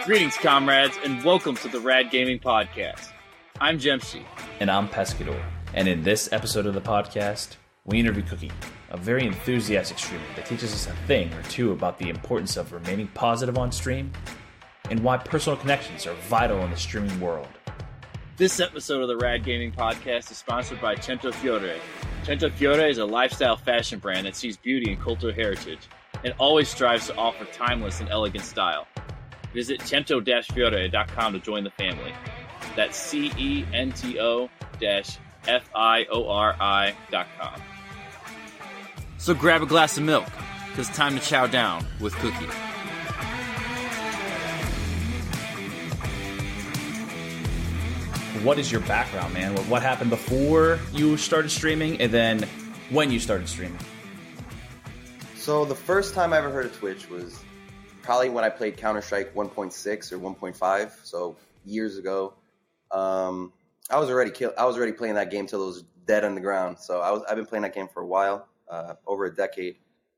Greetings, comrades, and welcome to the Rad Gaming Podcast. I'm Jemshi. And I'm Pescador. And in this episode of the podcast, we interview Cewkie, a very enthusiastic streamer that teaches us a thing or two about the importance of remaining positive on stream and why personal connections are vital in the streaming world. This episode of the Rad Gaming Podcast is sponsored by Cento Fiore. Cento Fiore is a lifestyle fashion brand that sees beauty in cultural heritage and always strives to offer timeless and elegant style. Visit cento-fiore.com to join the family. That's cento-fiori.com. So grab a glass of milk, because it's time to chow down with Cewkie. What is your background, man? What happened before you started streaming and then when you started streaming? So the first time I ever heard of Twitch was probably when I played Counter-Strike 1.6 or 1.5, so years ago. I was already playing that game till it was dead on the ground. So I've been playing that game for a while, over a decade.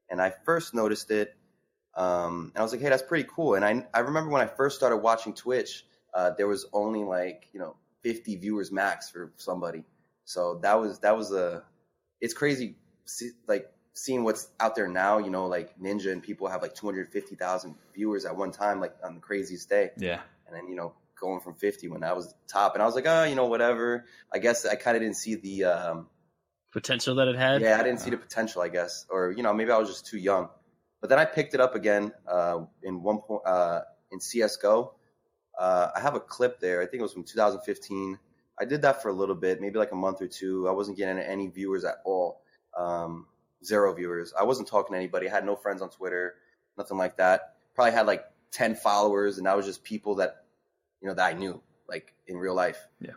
And I first noticed it, and I was like, hey, that's pretty cool. And I remember when I first started watching Twitch, there was only 50 viewers max for somebody. So it's crazy, seeing what's out there now, Ninja and people have 250,000 viewers at one time, on the craziest day. Yeah. And then, going from 50 when I was top. And I was like, whatever. I guess I kind of didn't see the potential that it had? Yeah, I didn't see the potential, I guess. Or, maybe I was just too young. But then I picked it up again in CSGO. I have a clip there. I think it was from 2015. I did that for a little bit, maybe a month or two. I wasn't getting any viewers at all. 0 viewers. I wasn't talking to anybody. I had no friends on Twitter, nothing like that. Probably had 10 followers, and that was just people that, that I knew, in real life. Yeah.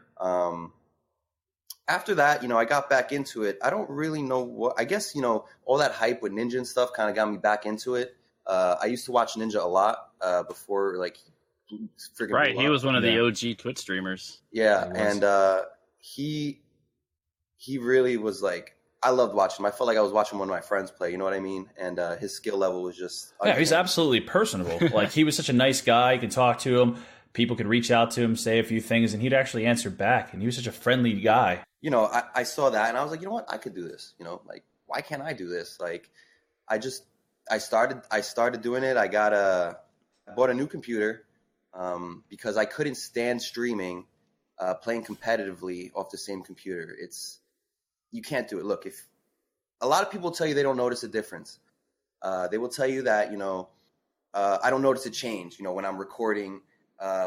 After that, I got back into it. I don't really know what, I guess, all that hype with Ninja and stuff kind of got me back into it. I used to watch Ninja a lot before, freaking right. He was one of the Yeah. OG Twitch streamers. Yeah. And he really was I loved watching him. I felt like I was watching one of my friends play, you know what I mean? And his skill level was just Yeah, he's absolutely personable. He was such a nice guy. You could talk to him. People could reach out to him, say a few things, and he'd actually answer back. And he was such a friendly guy. I saw that, and I was like, you know what? I could do this. Why can't I do this? I started doing it. I bought a new computer because I couldn't stand streaming, playing competitively off the same computer. You can't do it. Look, if a lot of people tell you they don't notice a difference, they will tell you that, I don't notice a change, when I'm recording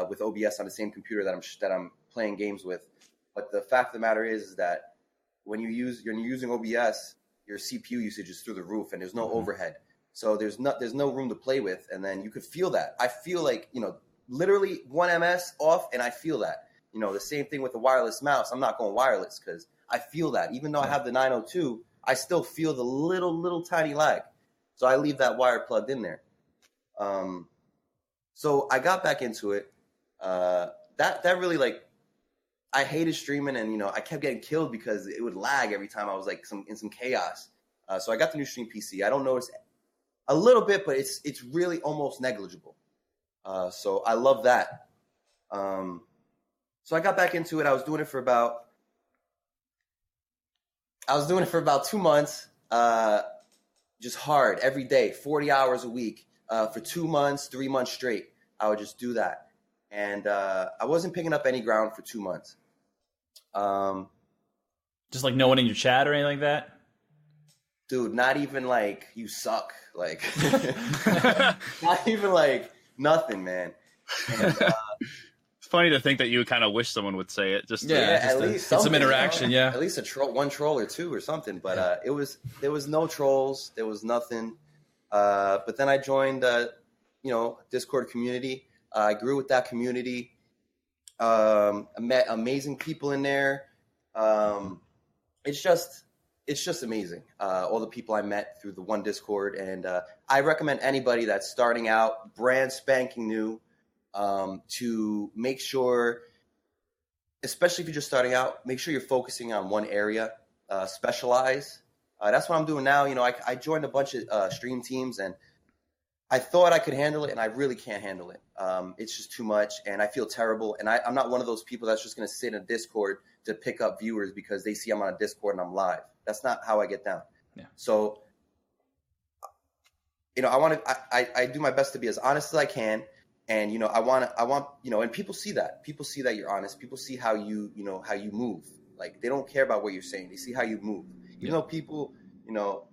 with OBS on the same computer that I'm playing games with. But the fact of the matter is that when you're using OBS, your CPU usage is through the roof and there's no overhead. So there's no room to play with. And then you could feel that. I feel literally 1 ms off, and I feel that. The same thing with the wireless mouse. I'm not going wireless because I feel that. Even though I have the 902, I still feel the little tiny lag. So I leave that wire plugged in there. So I got back into it. That really I hated streaming, and I kept getting killed because it would lag every time I was in some chaos. So I got the new stream PC. I don't notice a little bit, but it's really almost negligible. So I love that. So I got back into it. I was doing it for about 2 months, just hard every day, 40 hours a week, for 2 months, 3 months straight. I would just do that. And I wasn't picking up any ground for 2 months. Just no one in your chat or anything like that? Dude, not even you suck. Not even nothing, man. And, It's funny to think that you would kind of wish someone would say it. Just at least some interaction, yeah. At least one troll or two or something. But there was no trolls. There was nothing. But then I joined Discord community. I grew with that community. I met amazing people in there. It's just amazing. All the people I met through the one Discord, and I recommend anybody that's starting out, brand spanking new, to make sure, especially if you're just starting out, make sure you're focusing on one area, specialize. That's what I'm doing now. I joined a bunch of stream teams, and I thought I could handle it, and I really can't handle it. It's just too much, and I feel terrible. And I'm not one of those people that's just going to sit in a Discord to pick up viewers because they see I'm on a Discord and I'm live. That's not how I get down. Yeah. So, I do my best to be as honest as I can. And, I want, and people see that. People see that you're honest. People see how you move. Like, they don't care about what you're saying. They see how you move. Even though people,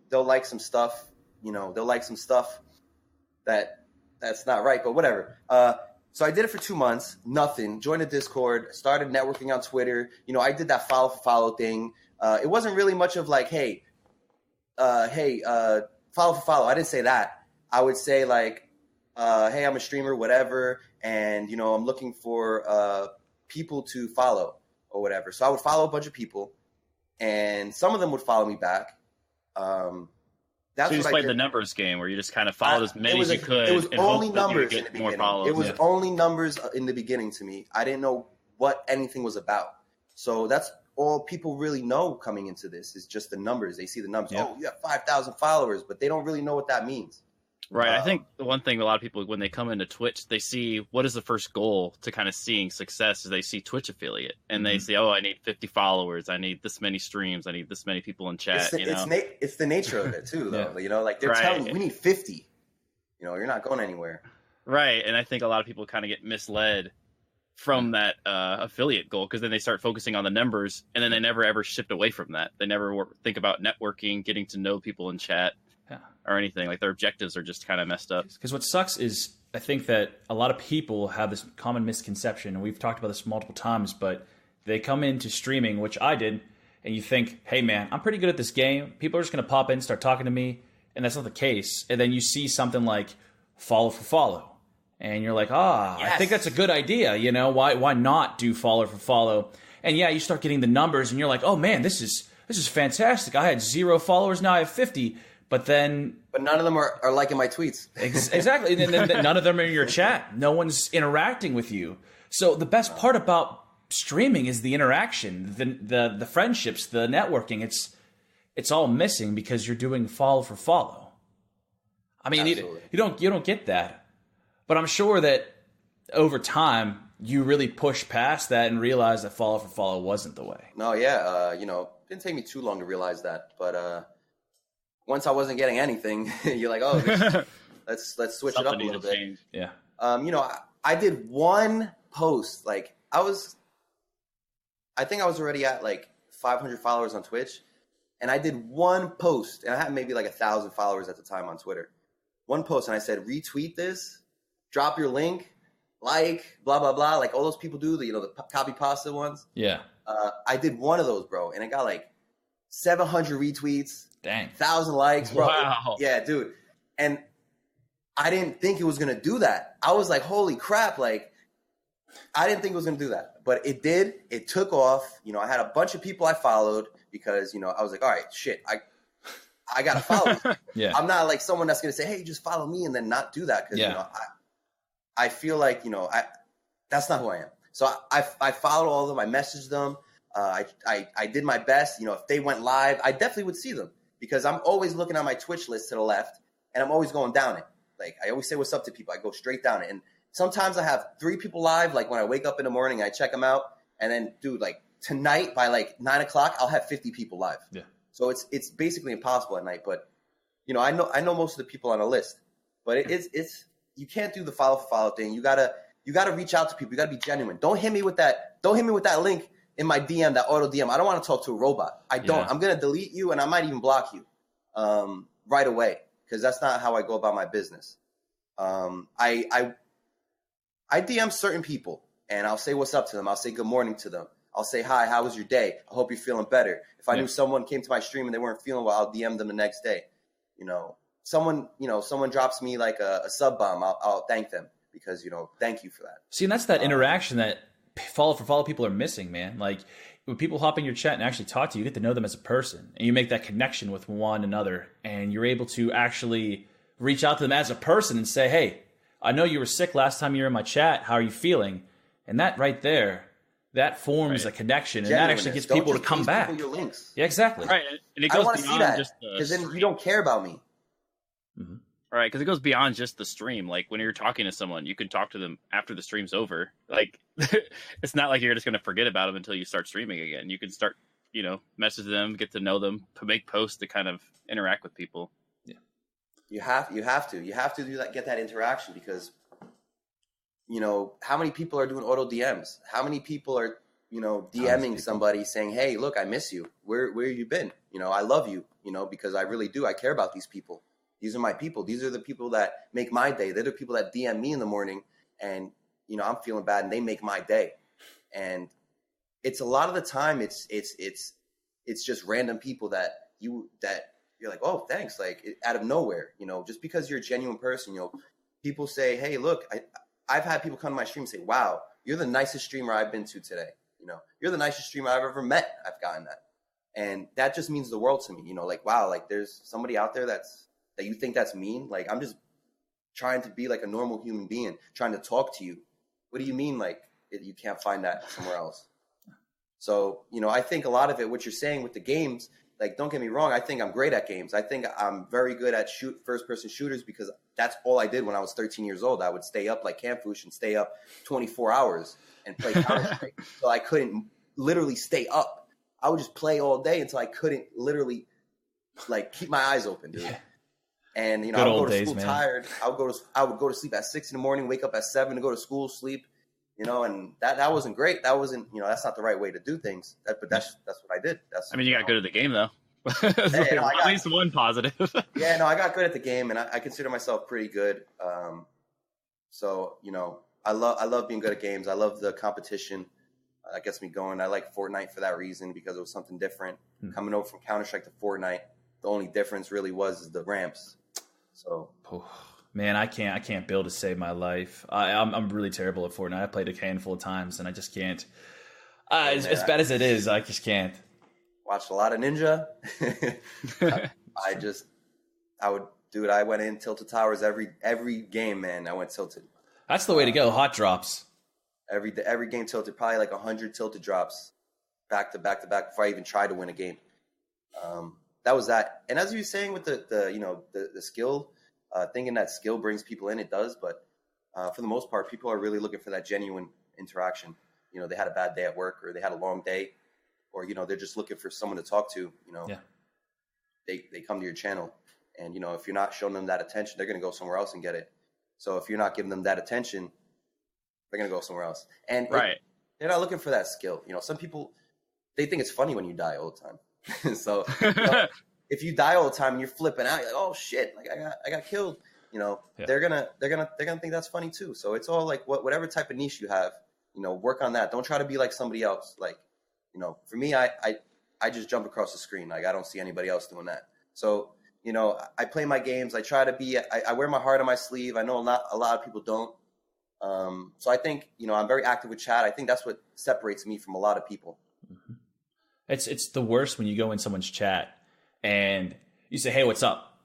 they'll like some stuff, that's not right, but whatever. So I did it for 2 months, nothing. Joined a Discord, started networking on Twitter. I did that follow for follow thing. It wasn't really much of like, hey, follow for follow. I didn't say that. I would say like, hey, I'm a streamer, whatever, and I'm looking for people to follow or whatever. So I would follow a bunch of people, and some of them would follow me back. So you just played the numbers game where you just kind of followed as many as you could. It was and only hoped that numbers you in would the get more beginning. followers. It was only numbers in the beginning to me. I didn't know what anything was about. So that's all people really know coming into this is just the numbers. They see the numbers. Yep. Oh, you have 5,000 followers, but they don't really know what that means. Right. I think the one thing a lot of people, when they come into Twitch, they see what is the first goal to kind of seeing success is they see Twitch affiliate and they say, oh, I need 50 followers. I need this many streams. I need this many people in chat. It's the nature of it too, though. Yeah. Like they're telling you, we need 50. You're not going anywhere. Right. And I think a lot of people kind of get misled from that affiliate goal because then they start focusing on the numbers and then they never ever shift away from that. They never think about networking, getting to know people in chat. Yeah. Or anything. Like their objectives are just kind of messed up. Because what sucks is I think that a lot of people have this common misconception, and we've talked about this multiple times, but they come into streaming, which I did, and you think, hey man, I'm pretty good at this game. People are just going to pop in, start talking to me, and that's not the case. And then you see something like follow for follow, and you're like, yes. I think that's a good idea. Why not do follow for follow? And yeah, you start getting the numbers, and you're like, oh man, this is fantastic. I had 0 followers, now I have 50. But none of them are liking my tweets. Exactly. And then none of them are in your chat. No one's interacting with you. So the best part about streaming is the interaction, the friendships, the networking. It's all missing because you're doing follow for follow. I mean, you don't get that. But I'm sure that over time you really push past that and realize that follow for follow wasn't the way. No, yeah. Didn't take me too long to realize that, but once I wasn't getting anything, you're like, oh, let's switch it up a little bit. Change. Yeah. I did one post. Like I think I was already at like 500 followers on Twitch, and I did one post, and I had maybe like 1,000 followers at the time on Twitter. One post, and I said, retweet this, drop your link, like, blah blah blah, like all those people do. The copy pasta ones. Yeah. I did one of those, bro, and it got like 700 retweets. Dang. 1,000 likes, bro. Wow. Yeah, dude. And I didn't think it was going to do that. I was like, holy crap. Like, I didn't think it was going to do that. But it did. It took off. I had a bunch of people I followed because, I was like, all right, shit, I got to follow. Yeah. I'm not like someone that's going to say, hey, just follow me and then not do that. Because, I feel like, that's not who I am. So I followed all of them. I messaged them. I did my best. If they went live, I definitely would see them. Because I'm always looking at my Twitch list to the left, and I'm always going down it. Like, I always say what's up to people. I go straight down it. And sometimes I have 3 people live. Like, when I wake up in the morning, I check them out. And then, dude, like, tonight by, like, 9 o'clock, I'll have 50 people live. Yeah. So it's basically impossible at night. But, I know most of the people on the list. But it's you can't do the follow for follow thing. You gotta reach out to people. You gotta be genuine. Don't hit me with that link in my DM, that auto DM. I don't want to talk to a robot. I don't. Yeah. I'm going to delete you, and I might even block you right away because that's not how I go about my business. I DM certain people, and I'll say what's up to them. I'll say good morning to them. I'll say, hi, how was your day? I hope you're feeling better. If I knew someone came to my stream and they weren't feeling well, I'll DM them the next day. Someone drops me like a sub bomb, I'll thank them because, thank you for that. See, and that's that interaction that follow for follow people are missing, man. Like when people hop in your chat and actually talk to you, you get to know them as a person and you make that connection with one another and you're able to actually reach out to them as a person and say, hey, I know you were sick last time you were in my chat. How are you feeling? And that right there, that forms a connection and that actually gets people to come back. Your links. Yeah, exactly. Right. And it goes I want to see that just because then you don't care about me. Mm-hmm. All right, because it goes beyond just the stream. Like when you're talking to someone, you can talk to them after the stream's over. Like it's not like you're just going to forget about them until you start streaming again. You can start, message them, get to know them, make posts to kind of interact with people. Yeah, you have to do that, get that interaction, because how many people are doing auto DMs? How many people are DMing somebody saying, "Hey, look, I miss you. Where you been? I love you. Because I really do. I care about these people. These are my people. These are the people that make my day. They're the people that DM me in the morning, and I'm feeling bad, and they make my day." And it's a lot of the time, it's just random people that you're like, "Oh, thanks," like out of nowhere, just because you're a genuine person. People say, "Hey, look, I've had people come to my stream and say, 'Wow, you're the nicest streamer I've been to today. You're the nicest streamer I've ever met.' I've gotten that, and that just means the world to me. Like, wow, like there's somebody out there that you think that's mean. Like, I'm just trying to be like a normal human being, trying to talk to you. What do you mean, like, you can't find that somewhere else?" So, I think a lot of it, what you're saying with the games, like, don't get me wrong, I think I'm great at games. I think I'm very good at first-person shooters, because that's all I did when I was 13 years old. I would stay up like Campfoosh and stay up 24 hours and play Counter-Strike. So I couldn't literally stay up. I would just play all day until I couldn't literally, like, keep my eyes open, dude. Yeah. And, I would go to school tired. I would go to sleep at 6 in the morning, wake up at 7 to go to school, sleep. And that wasn't great. That wasn't, that's not the right way to do things. But that's what I did. You got good at the game, though. At least one positive. Yeah, no, I got good at the game, and I consider myself pretty good. So, I love being good at games. I love the competition. That gets me going. I like Fortnite for that reason, because it was something different. Coming over from Counter-Strike to Fortnite, the only difference really was the ramps. So. Man, I can't build to save my life. I'm really terrible at Fortnite. I played a handful of times, and I just can't. As bad as it is, I just can't. Watched a lot of Ninja. I went in Tilted Towers every game, man. I went tilted. That's the way to go. Hot drops. Every game tilted, probably like 100 tilted drops, back to back to back, before I even tried to win a game. That was that. And as you were saying with the skill. Thinking that skill brings people in, it does, but for the most part, people are really looking for that genuine interaction. They had a bad day at work, or they had a long day, or they're just looking for someone to talk to. Yeah. They come to your channel, and if you're not showing them that attention, they're going to go somewhere else and get it. So if you're not giving them that attention, they're going to go somewhere else. And right, they're not looking for that skill. Some people, they think it's funny when you die all the time. So. If you die all the time and you're flipping out, you're like, "Oh shit, like I got killed," they're gonna think that's funny too. So it's all like whatever type of niche you have, work on that. Don't try to be like somebody else. Like, for me, I just jump across the screen. Like, I don't see anybody else doing that. So, I play my games. I try to be. I wear my heart on my sleeve. I know a lot of people don't. So I think I'm very active with chat. I think that's what separates me from a lot of people. Mm-hmm. It's the worst when you go in someone's chat and you say, "Hey, what's up?"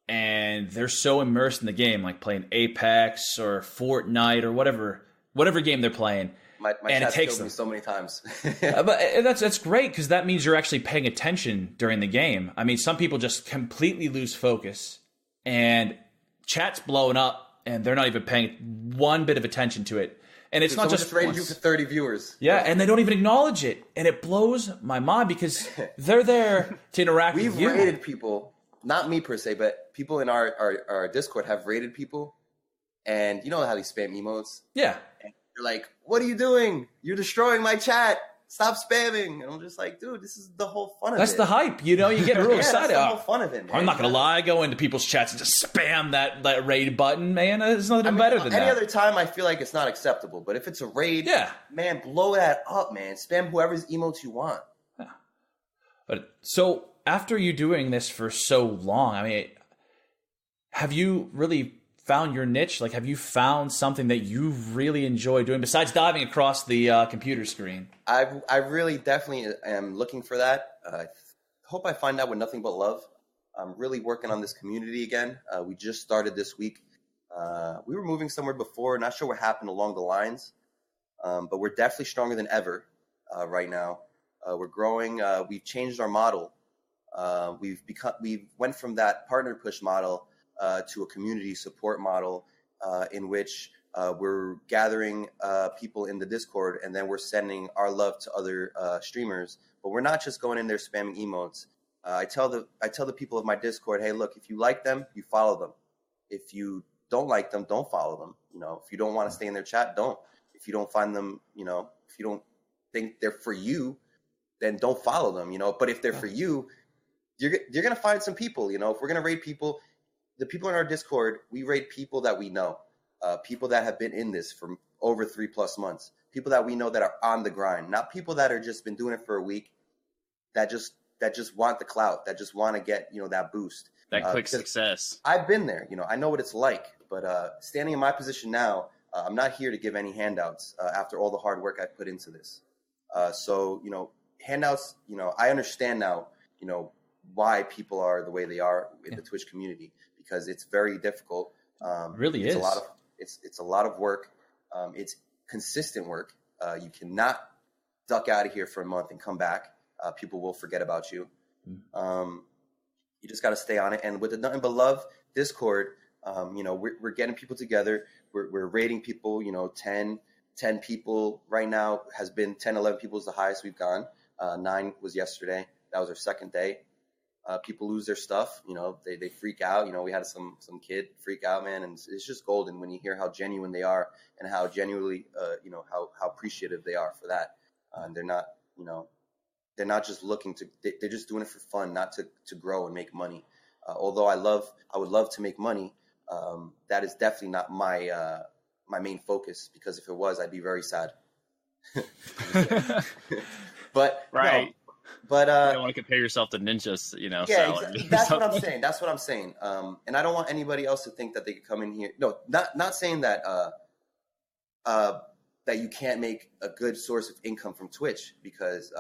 And they're so immersed in the game, like playing Apex or Fortnite or whatever game they're playing. My and chat's it takes killed me so many times. But that's great, because that means you're actually paying attention during the game. Some people just completely lose focus, and chat's blowing up, and they're not even paying one bit of attention to it. And it's not just rated you for 30 viewers. Yeah, and they don't even acknowledge it. And it blows my mind, because they're there to interact with you. We've rated people, not me per se, but people in our Discord have rated people. And you know how they spam emotes? Yeah. And they're like, "What are you doing? You're destroying my chat. Stop spamming." And I'm just like, dude, this is the whole fun of it. That's the hype, you get real excited. That's the whole fun of it, man. I'm not going to lie. I go into people's chats and just spam that raid button, man. There's nothing better than that. Any other time, I feel like it's not acceptable. But if it's a raid, man, blow that up, man. Spam whoever's emotes you want. Yeah. But so after you doing this for so long, have you really found your niche? Like, have you found something that you really enjoy doing besides diving across the computer screen? I really definitely am looking for that. I hope I find out with nothing but love. I'm really working on this community again. We just started this week. We were moving somewhere before, not sure what happened along the lines, but we're definitely stronger than ever right now. We're growing. We've changed our model. We went from that partner push model to a community support model in which we're gathering people in the Discord, and then we're sending our love to other streamers. But we're not just going in there spamming emotes. I tell the people of my Discord, hey, look, if you like them, you follow them. If you don't like them, don't follow them. If you don't want to stay in their chat, don't. If you don't find them, if you don't think they're for you, then don't follow them. But if they're for you, you're gonna find some people. If we're gonna rate people, the people in our Discord, we rate people that we know, people that have been in this for over 3+ months, people that we know that are on the grind, not people that are just been doing it for a week, that just want the clout, that just want to get that boost, that quick success. I've been there. I know what it's like. But standing in my position now, I'm not here to give any handouts after all the hard work I put into this. So handouts. I understand now. Why people are the way they are in the Twitch community, because it's very difficult. Really it's is. It's a lot of work. It's consistent work. You cannot duck out of here for a month and come back. People will forget about you. You just got to stay on it. And with the Nothing But Love Discord, we're getting people together. We're rating people. 10 people right now has been 10, 11 people is the highest we've gone. 9 was yesterday. That was our second day. People lose their stuff. They freak out. We had some kid freak out, man, and it's just golden when you hear how genuine they are and how genuinely, how appreciative they are for that. And they're not just looking to. They're just doing it for fun, not to grow and make money. Although I would love to make money. That is definitely not my main focus, because if it was, I'd be very sad. But right. No, but you don't want to compare yourself to Ninja's, yeah, salary. exactly. That's what I'm saying. That's what I'm saying. And I don't want anybody else to think that they could come in here. No, not saying that that you can't make a good source of income from Twitch, because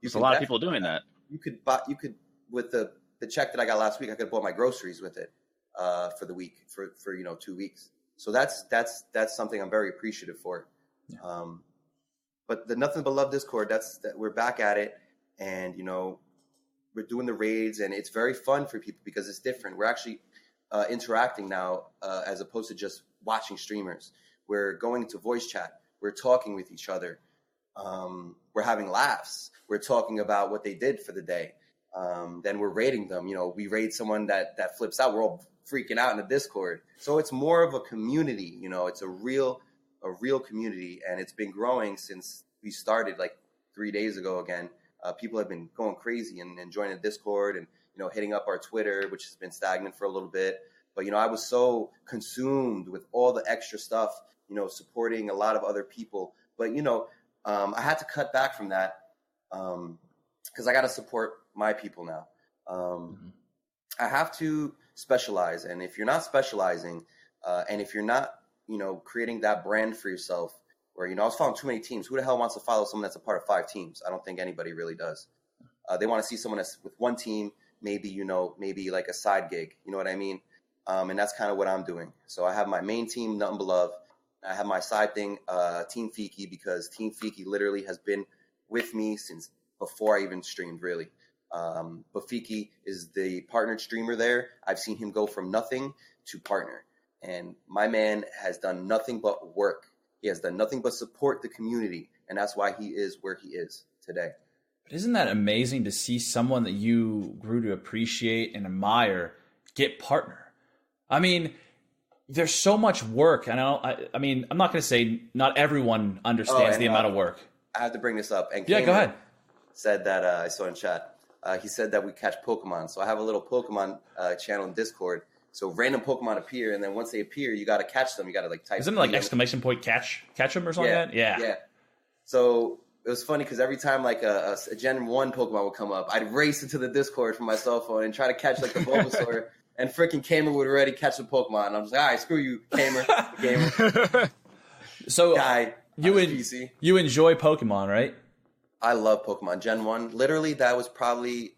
there's a lot of people doing that. You could with the check that I got last week, I could have bought my groceries with it for the week for 2 weeks. So that's something I'm very appreciative for. Yeah. But the Nothing But Love Discord, we're back at it, and we're doing the raids, and it's very fun for people because it's different. We're actually interacting now as opposed to just watching streamers. We're going into voice chat. We're talking with each other. We're having laughs. We're talking about what they did for the day. Then we're rating them. We raid someone that flips out. We're all freaking out in the Discord. So it's more of a community. It's a real community, and it's been growing since we started like 3 days ago. Again, people have been going crazy and joining the Discord and hitting up our Twitter, which has been stagnant for a little bit. But I was so consumed with all the extra stuff, supporting a lot of other people. But I had to cut back from that because I got to support my people now. I have to specialize, and if you're not specializing, and if you're not creating that brand for yourself, where I was following too many teams. Who the hell wants to follow someone that's a part of 5 teams? I don't think anybody really does. They want to see someone that's with one team, maybe maybe like a side gig. You know what I mean? And that's kind of what I'm doing. So I have my main team, Nothing But Love. I have my side thing, Team Cewkie, because Team Cewkie literally has been with me since before I even streamed, really. But Cewkie is the partnered streamer there. I've seen him go from nothing to partner. And my man has done nothing but work. He has done nothing but support the community. And that's why he is where he is today. But isn't that amazing to see someone that you grew to appreciate and admire get partner? I mean, there's so much work. And I mean, I'm not going to say not everyone understands the amount of work. I have to bring this up. And yeah, go ahead. Said that I saw in chat. He said that we catch Pokemon. So I have a little Pokemon channel in Discord. So random Pokemon appear, and then once they appear, you got to catch them. You got to type. Isn't it like exclamation point catch them or something like that? Yeah. Yeah. So it was funny because every time like a Gen 1 Pokemon would come up, I'd race into the Discord from my cell phone and try to catch like the Bulbasaur, and freaking Kamer would already catch the Pokemon. And I'm just like, all right, screw you, Kamer. So you enjoy Pokemon, right? I love Pokemon. Gen 1, literally, that was probably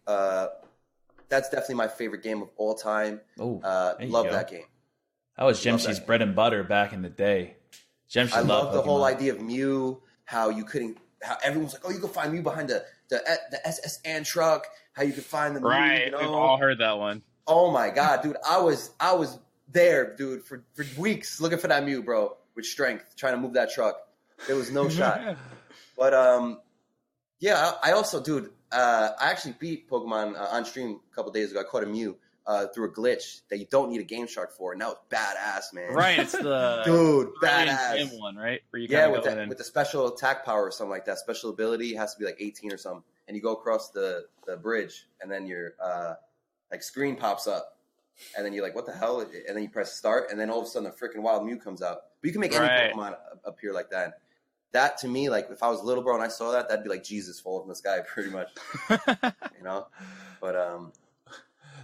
that's definitely my favorite game of all time. Oh, love that game. That was Jemshi's bread and butter back in the day. I love the whole idea of Mew. How everyone's like, oh, you can find Mew behind the SS Ann truck. How you can find the right? Mew, We've all heard that one. Oh my God, dude. I was there, dude, for weeks looking for that Mew, bro, with strength, trying to move that truck. There was no shot. But yeah, I also, dude, I actually beat Pokemon on stream a couple days ago. I caught a Mew through a glitch that you don't need a game shark for, and that was badass, man. Right, it's the dude, badass one, right? Where you with the special attack power or something like that. Special ability has to be like 18 or something, and you go across the bridge, and then your like screen pops up, and then you're like, what the hell? And then you press start, and then all of a sudden a freaking wild Mew comes out. But you can make any Pokemon appear like that. That to me, like if I was a little bro and I saw that, that'd be like Jesus falling from the sky, pretty much. You know, but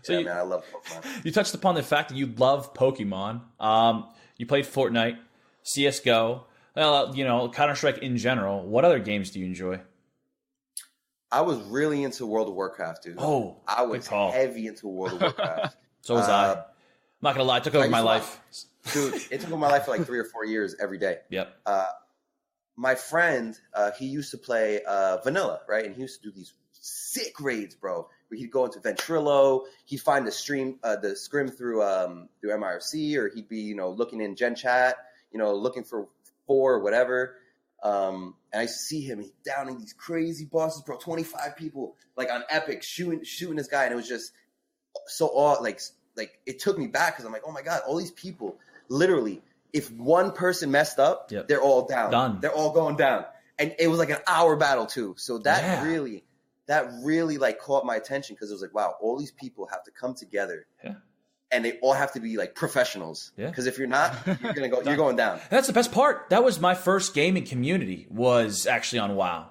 so yeah, man, I love Pokemon. You touched upon the fact that you love Pokemon. You played Fortnite, CS:GO, you know, Counter-Strike in general. What other games do you enjoy? I was really into World of Warcraft, dude. Oh, I was heavy into World of Warcraft. So was I. I'm not gonna lie, it took over my life. Dude, it took over my life for like 3 or 4 years every day. Yep. My friend, he used to play vanilla, right? And he used to do these sick raids, bro. Where he'd go into Ventrilo, he'd find the scrim through MIRC, or he'd be, you know, looking in Gen Chat, you know, looking for 4 or whatever. And I used to see him, he's downing these crazy bosses, bro. 25 people, like on Epic, shooting this guy, and it was just so like it took me back because I'm like, oh my God, all these people, literally. If one person messed up, they're all down. Done. They're all going down. And it was like an hour battle too. So that really like caught my attention because it was like, wow, all these people have to come together. Yeah. And they all have to be like professionals. Yeah. Because if you're not, you're going down. That's the best part. That was my first gaming community was actually on WoW.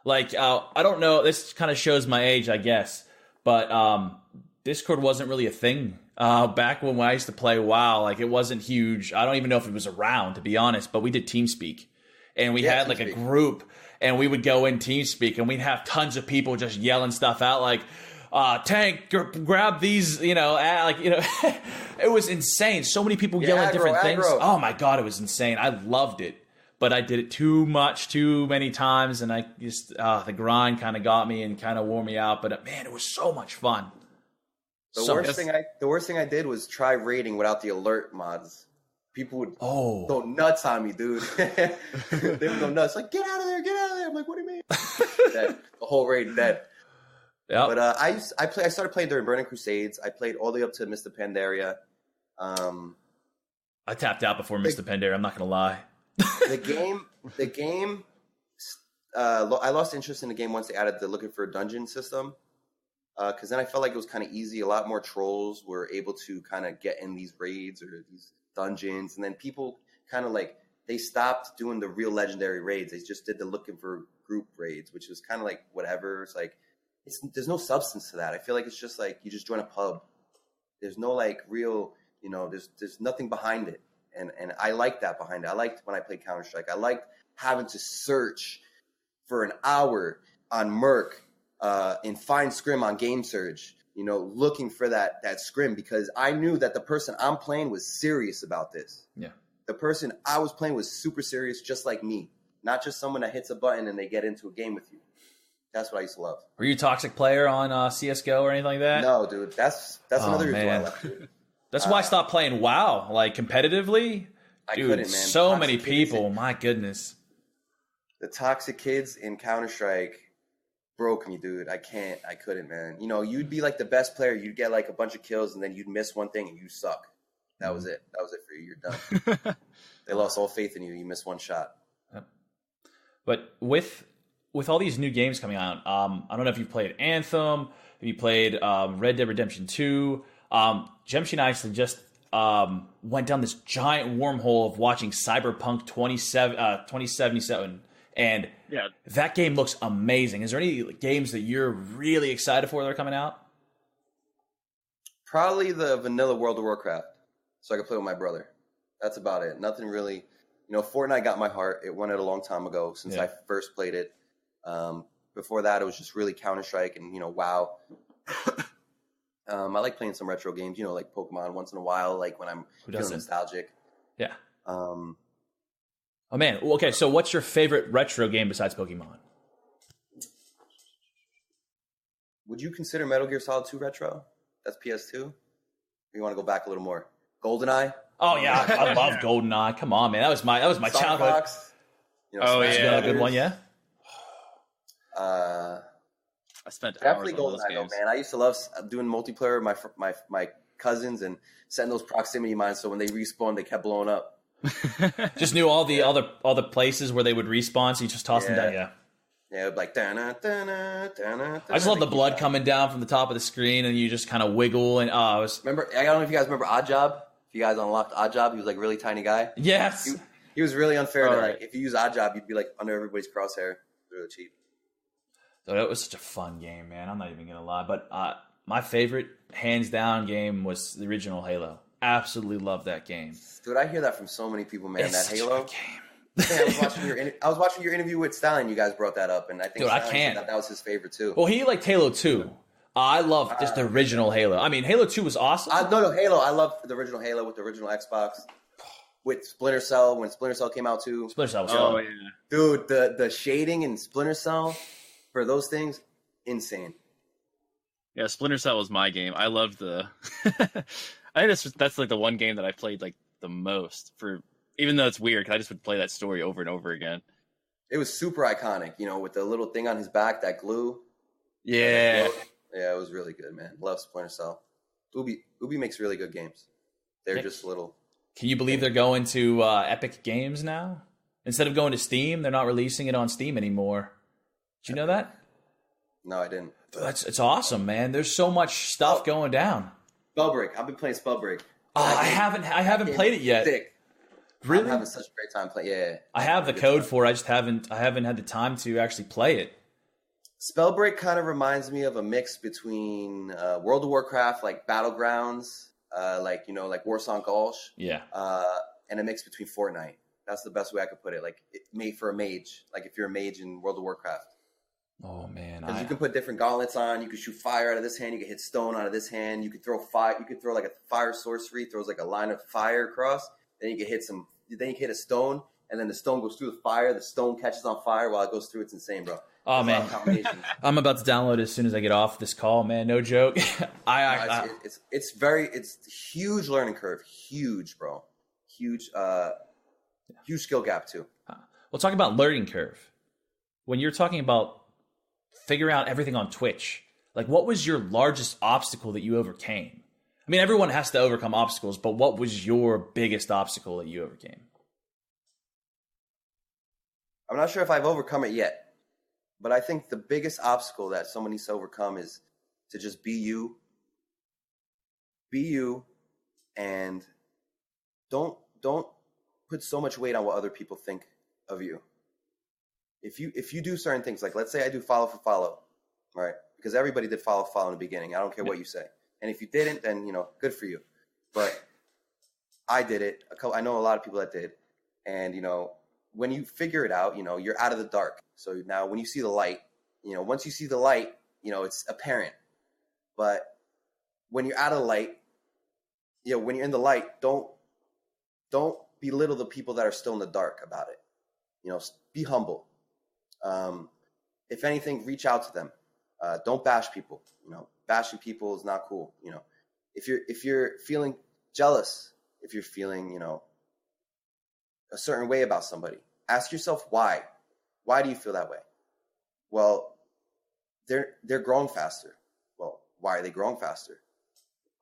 Like, I don't know, this kind of shows my age, I guess. But Discord wasn't really a thing. Back when I used to play WoW, like it wasn't huge. I don't even know if it was around, to be honest, but we did TeamSpeak. And we had like a group, and we would go in TeamSpeak, and we'd have tons of people just yelling stuff out like, tank, grab these, you know, it was insane. So many people yelling different things. Oh my God, it was insane. I loved it. But I did it too many times, and I just, the grind kind of got me and kind of wore me out. But man, it was so much fun. The worst thing I did was try raiding without the alert mods. People would go nuts on me, dude. They would go nuts, like get out of there, get out of there. I'm like, what do you mean? The whole raid dead. Yep. But I started playing during Burning Crusades. I played all the way up to Mr. Pandaria. I tapped out before Mr. Pandaria. I'm not gonna lie. The game. I lost interest in the game once they added the looking for a dungeon system. Because then I felt like it was kind of easy. A lot more trolls were able to kind of get in these raids or these dungeons. And then people kind of like, they stopped doing the real legendary raids. They just did the looking for group raids, which was kind of like whatever. It's like, there's no substance to that. I feel like it's just like you just join a pub. There's no like real, you know, there's nothing behind it. And I like that behind it. I liked when I played Counter-Strike. I liked having to search for an hour on Merc. In Find Scrim on Game Surge, you know, looking for that scrim because I knew that the person I'm playing was serious about this. Yeah. The person I was playing was super serious, just like me. Not just someone that hits a button and they get into a game with you. That's what I used to love. Were you a toxic player on CS:GO or anything like that? No, dude. That's another reason why I left, dude. That's why I stopped playing WoW, like competitively. I dude, couldn't, man. So toxic many people. My goodness. The toxic kids in Counter-Strike broke me, dude. I couldn't, man. You know, you'd be like the best player. You'd get like a bunch of kills, and then you'd miss one thing, and you suck. That was it. That was it for you. You're done. They lost all faith in you. You missed one shot. But with all these new games coming out, I don't know if you've played Anthem, if you played Red Dead Redemption 2. Jemshi and I actually just went down this giant wormhole of watching Cyberpunk 2077. And that game looks amazing. Is there any games that you're really excited for that are coming out? Probably the vanilla World of Warcraft, so I can play with my brother. That's about it. Nothing really. You know, Fortnite got my heart. It won it a long time ago since I first played it. Before that, it was just really Counter-Strike and, you know, WoW. I like playing some retro games, you know, like Pokemon once in a while, like when I'm feeling nostalgic. Yeah. Oh, man. Okay, so what's your favorite retro game besides Pokemon? Would you consider Metal Gear Solid 2 retro? That's PS2? You want to go back a little more? GoldenEye. Oh yeah, I love GoldenEye. Come on, man. That was my Star childhood. Fox, That's a good one, yeah. I spent Definitely hours on those GoldenEye, though, games. man. I used to love doing multiplayer with my cousins and setting those proximity mines. So when they respawned, they kept blowing up. Just knew all the other places where they would respawn, so you just toss them down. Yeah. Yeah, like I just love the blood coming down from the top of the screen, and you just kind of wiggle. And I don't know if you guys remember Oddjob. If you guys unlocked Oddjob, he was like a really tiny guy. Yes. He was really unfair. All to right. like if you use Oddjob, you'd be like under everybody's crosshair. Really cheap. So that was such a fun game, man. I'm not even gonna lie, but my favorite, hands down, game was the original Halo. Absolutely love that game. Dude, I hear that from so many people, man. It's that such Halo a good game. I was watching your interview with Stallion. You guys brought that up, and I think Dude, I Stallion can't. said that was his favorite too. Well, he liked Halo 2. I love just the original Halo. I mean, Halo 2 was awesome. No, Halo. I love the original Halo with the original Xbox. With Splinter Cell, when Splinter Cell came out too. Splinter Cell was Oh fun. yeah. Dude, the shading in Splinter Cell for those things, insane. Yeah, Splinter Cell was my game. I loved the. I think that's like the one game that I played like the most for. Even though it's weird, because I just would play that story over and over again. It was super iconic, with the little thing on his back, that glue. Yeah. Yeah, it was really good, man. Love Splinter Cell. Ubi makes really good games. They're just little. Can you believe they're going to Epic Games now? Instead of going to Steam, they're not releasing it on Steam anymore. Did you know that? No, I didn't. It's awesome, man. There's so much stuff going down. Spellbreak. I've been playing Spellbreak. I haven't played it yet. Sick. Really? I'm having such a great time playing. Yeah. I have the code for it. I just haven't had the time to actually play it. Spellbreak kind of reminds me of a mix between World of Warcraft, like Battlegrounds, like Warsong Gulch. Yeah. And a mix between Fortnite. That's the best way I could put it. Like made for a mage. Like if you're a mage in World of Warcraft. Oh man. Because you can put different gauntlets on. You can shoot fire out of this hand. You can hit stone out of this hand. You could throw fire. You could throw like a fire sorcery. Throws like a line of fire across. Then you can hit some. Then you can hit a stone, and then the stone goes through the fire. The stone catches on fire while it goes through. It's insane, bro. Oh man, I'm about to download it as soon as I get off this call, man. No joke. It's huge learning curve. Huge, bro. Huge skill gap too. We'll talk about learning curve. When you're talking about figuring out everything on Twitch, like what was your largest obstacle that you overcame? I mean, everyone has to overcome obstacles, but what was your biggest obstacle that you overcame? I'm not sure if I've overcome it yet, but I think the biggest obstacle that someone needs to overcome is to just be you. Be you, and don't put so much weight on what other people think of you. If you do certain things, like let's say I do follow for follow, right? Because everybody did follow for follow in the beginning. I don't care what you say. And if you didn't, then, good for you. But I did it. I know a lot of people that did. And, when you figure it out, you're out of the dark. So now when you see the light, once you see the light, it's apparent. But when you're out of the light, when you're in the light, don't belittle the people that are still in the dark about it. Be humble. If anything, reach out to them. Don't bash people. Bashing people is not cool. If you're feeling jealous, if you're feeling, a certain way about somebody, ask yourself why. Why do you feel that way? Well, they're growing faster. Well, why are they growing faster?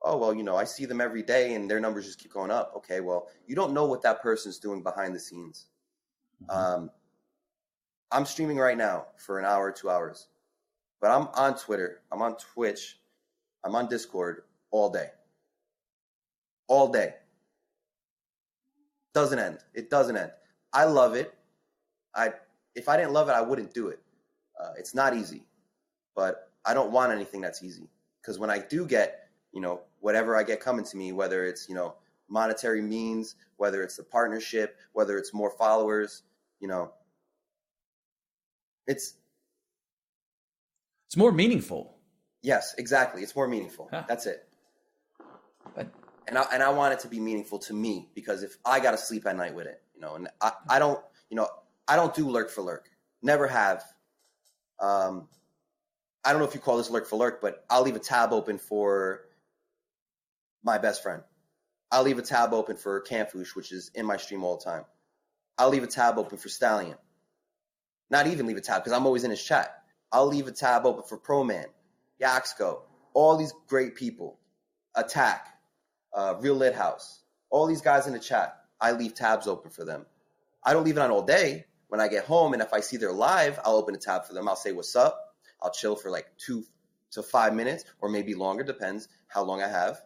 Oh, well, I see them every day and their numbers just keep going up. Okay, well, you don't know what that person's doing behind the scenes. Mm-hmm. I'm streaming right now for an hour, 2 hours. But I'm on Twitter, I'm on Twitch, I'm on Discord all day. All day. Doesn't end. It doesn't end. I love it. If I didn't love it, I wouldn't do it. It's not easy. But I don't want anything that's easy. Because when I do get, whatever I get coming to me, whether it's, monetary means, whether it's the partnership, whether it's more followers, it's more meaningful. Yes, exactly. It's more meaningful. Huh. That's it. And I want it to be meaningful to me, because if I got to sleep at night with it, and I don't do lurk for lurk. Never have. I don't know if you call this lurk for lurk, but I'll leave a tab open for my best friend. I'll leave a tab open for Campfoosh, which is in my stream all the time. I'll leave a tab open for Stallion. Not even leave a tab, because I'm always in his chat. I'll leave a tab open for Proman, Yaxco, all these great people. Attack, Real Lit House, all these guys in the chat. I leave tabs open for them. I don't leave it on all day. When I get home and if I see they're live, I'll open a tab for them. I'll say, what's up? I'll chill for like 2 to 5 minutes or maybe longer, depends how long I have.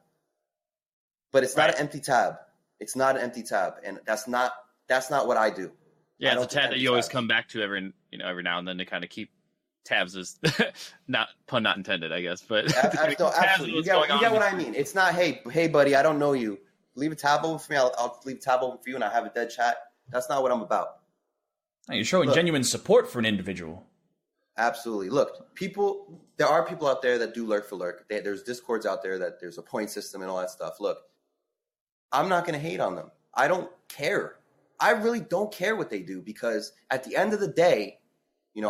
But it's not an empty tab. It's not an empty tab. And that's not what I do. Yeah, it's a tab that you always come back to every now and then to kind of keep tabs as not pun not intended, I guess. But absolutely. You get what I mean. It's not, hey buddy, I don't know you. Leave a tab open for me. I'll leave a tab open for you and I have a dead chat. That's not what I'm about. You're showing genuine support for an individual. Absolutely. Look, there are people out there that do lurk for lurk. There's discords out there that there's a point system and all that stuff. Look, I'm not going to hate on them. I don't care. I really don't care what they do because at the end of the day,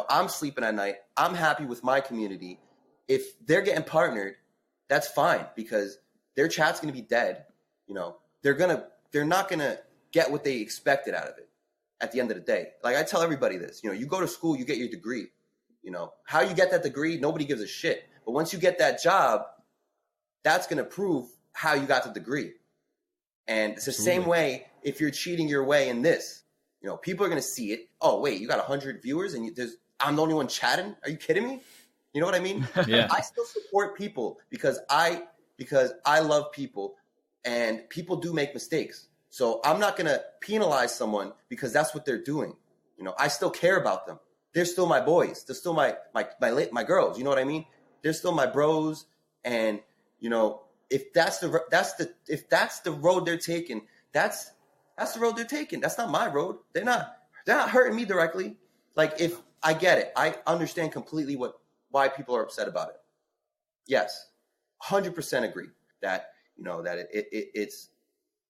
I'm sleeping at night. I'm happy with my community. If they're getting partnered, that's fine because their chat's going to be dead. They're not going to get what they expected out of it at the end of the day. Like I tell everybody this, you go to school, you get your degree. How you get that degree, nobody gives a shit. But once you get that job, that's going to prove how you got the degree. And it's the same way if you're cheating your way in this. People are going to see it. Oh, wait, you got 100 viewers and I'm the only one chatting? Are you kidding me? You know what I mean? Yeah. I still support people because I love people and people do make mistakes. So I'm not going to penalize someone because that's what they're doing. I still care about them. They're still my boys. They're still my girls. You know what I mean? They're still my bros. And if that's the road they're taking, that's the road they're taking. That's not my road. They're not hurting me directly. Like if I get it, I understand completely why people are upset about it. Yes, 100% agree that it's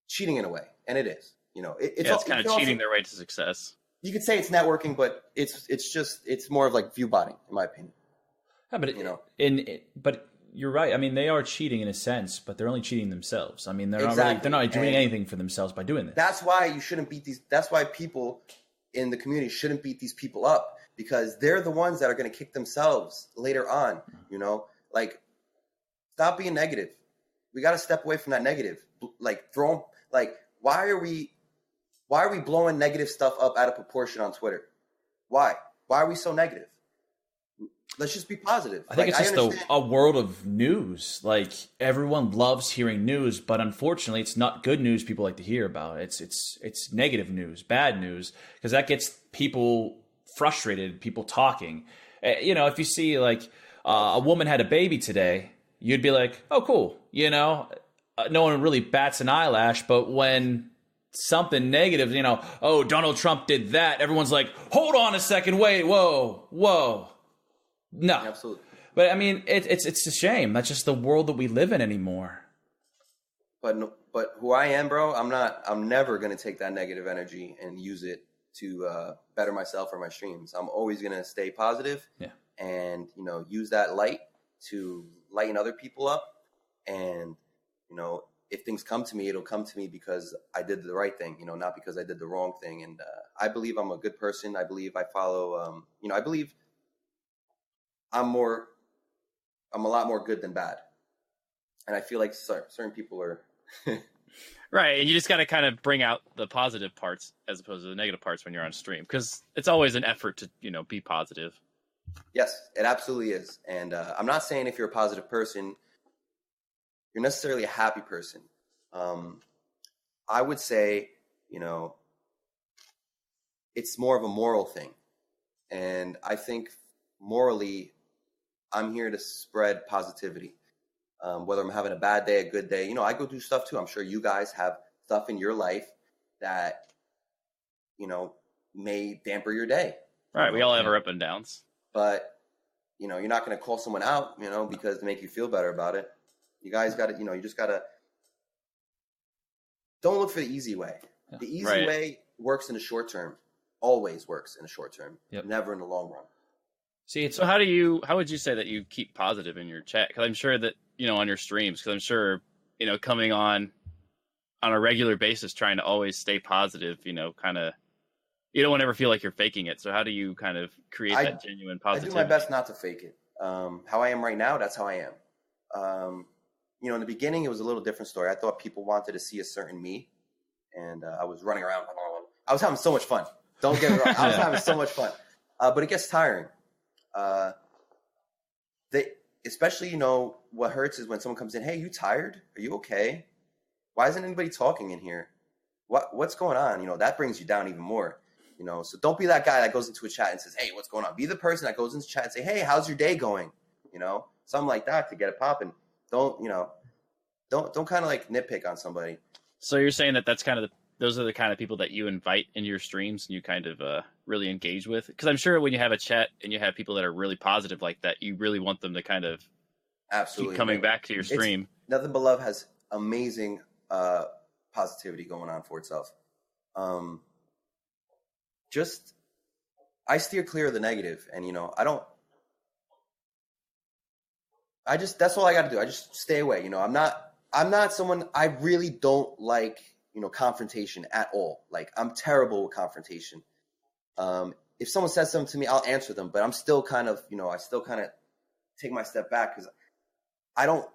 cheating in a way, and it is. It's kind of cheating their way to success. You could say it's networking, but it's more of like view botting, in my opinion. Yeah, but but you're right. I mean, they are cheating in a sense, but they're only cheating themselves. I mean, they're not doing anything for themselves by doing this. That's why you shouldn't beat these. That's why people in the community shouldn't beat these people up because they're the ones that are going to kick themselves later on. Like stop being negative. We got to step away from that negative. Why are we blowing negative stuff up out of proportion on Twitter? Why are we so negative? Let's just be positive. I think it's just a world of news. Like everyone loves hearing news, but unfortunately, it's not good news people like to hear about. It's negative news, bad news, because that gets people frustrated. People talking. If you see like a woman had a baby today, you'd be like, "Oh, cool." No one really bats an eyelash, but when something negative, oh, Donald Trump did that, everyone's like, "Hold on a second, wait, whoa." No, absolutely. But I mean, it's a shame. That's just the world that we live in anymore. But who I am, bro, I'm never gonna take that negative energy and use it to better myself or my streams. I'm always gonna stay positive. Yeah. And use that light to lighten other people up. And if things come to me, it'll come to me because I did the right thing. Not because I did the wrong thing. And I believe I'm a good person. I believe I follow. I believe I'm a lot more good than bad. And I feel like certain people are right. And you just got to kind of bring out the positive parts as opposed to the negative parts when you're on stream, because it's always an effort to, be positive. Yes, it absolutely is. And I'm not saying if you're a positive person, you're necessarily a happy person. I would say, it's more of a moral thing. And I think morally, I'm here to spread positivity. Whether I'm having a bad day, a good day, I go through stuff too. I'm sure you guys have stuff in your life that, may damper your day. Right. We all have our up and downs. But, you're not going to call someone out, because to make you feel better about it. You guys got to, you just got to, don't look for the easy way. Yeah. The easy way works in the short term, always works in the short term, never in the long run. See, so how would you say that you keep positive in your chat? Because I'm sure that, on your streams, because I'm sure coming on a regular basis, trying to always stay positive, kind of, you don't want to ever feel like you're faking it. So how do you kind of create that genuine positivity? I do my best not to fake it. How I am right now, that's how I am. In the beginning, it was a little different story. I thought people wanted to see a certain me, and I was running around. I was having so much fun. Don't get me wrong. I was having so much fun. But it gets tiring. Especially, what hurts is when someone comes in, hey, you tired? Are you okay? Why isn't anybody talking in here? What's going on? That brings you down even more. So don't be that guy that goes into a chat and says, hey, what's going on? Be the person that goes into chat and say, hey, how's your day going? Something like that to get it popping. Don't kind of like nitpick on somebody. So you're saying that that's kind of those are the kind of people that you invite into your streams and you kind of really engage with? Because I'm sure when you have a chat and you have people that are really positive like that, you really want them to kind of absolutely keep coming back to your stream. Nothing But Love has amazing positivity going on for itself. I steer clear of the negative, and that's all I got to do. I just stay away. I'm not someone, I really don't like, confrontation at all. Like, I'm terrible with confrontation. If someone says something to me, I'll answer them, but I'm still kind of, I still kind of take my step back because I don't